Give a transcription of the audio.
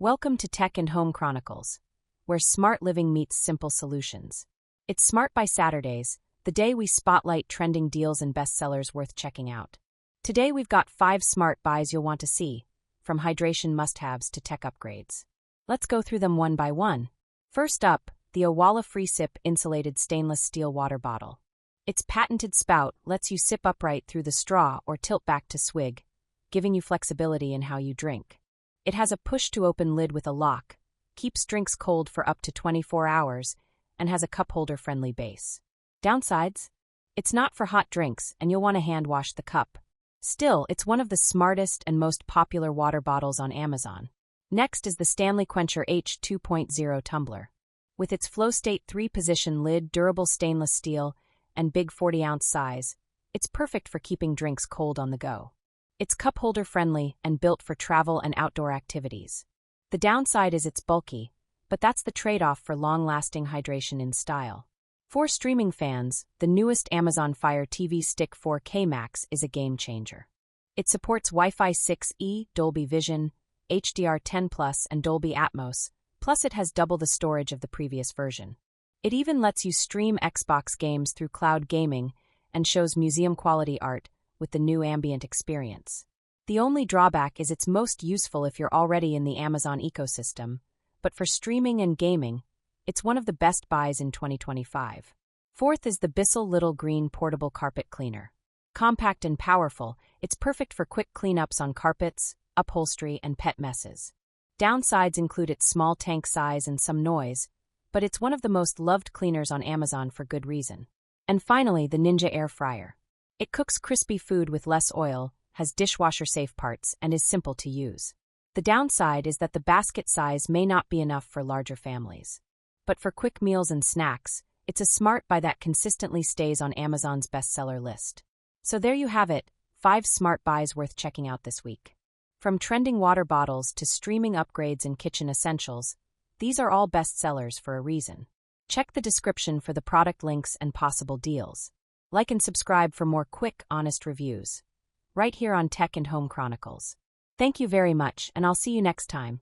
Welcome to Tech and Home Chronicles, where smart living meets simple solutions. It's Smart by Saturdays, the day we spotlight trending deals and bestsellers worth checking out. Today we've got 5 smart buys you'll want to see, from hydration must-haves to tech upgrades. Let's go through them one by one. First up, the Owala Free Sip insulated stainless steel water bottle. Its patented spout lets you sip upright through the straw or tilt back to swig, giving you flexibility in how you drink. It has a push-to-open lid with a lock, keeps drinks cold for up to 24 hours, and has a cup-holder-friendly base. Downsides? It's not for hot drinks, and you'll want to hand-wash the cup. Still, it's one of the smartest and most popular water bottles on Amazon. Next is the Stanley Quencher H 2.0 tumbler. With its flow-state 3-position lid, durable stainless steel, and big 40-ounce size, it's perfect for keeping drinks cold on the go. It's cup-holder friendly and built for travel and outdoor activities. The downside is it's bulky, but that's the trade-off for long-lasting hydration in style. For streaming fans, the newest Amazon Fire TV Stick 4K Max is a game-changer. It supports Wi-Fi 6E, Dolby Vision, HDR10+, and Dolby Atmos, plus it has double the storage of the previous version. It even lets you stream Xbox games through cloud gaming and shows museum-quality art with the new ambient experience. The only drawback is it's most useful if you're already in the Amazon ecosystem, but for streaming and gaming, it's one of the best buys in 2025. Fourth is the Bissell Little Green Portable Carpet Cleaner. Compact and powerful, it's perfect for quick cleanups on carpets, upholstery, and pet messes. Downsides include its small tank size and some noise, but it's one of the most loved cleaners on Amazon for good reason. And finally, the Ninja Air Fryer. It cooks crispy food with less oil, has dishwasher-safe parts, and is simple to use. The downside is that the basket size may not be enough for larger families. But for quick meals and snacks, it's a smart buy that consistently stays on Amazon's bestseller list. So there you have it, 5 smart buys worth checking out this week. From trending water bottles to streaming upgrades and kitchen essentials, these are all bestsellers for a reason. Check the description for the product links and possible deals. Like and subscribe for more quick, honest reviews. Right here on Tech and Home Chronicles. Thank you very much, and I'll see you next time.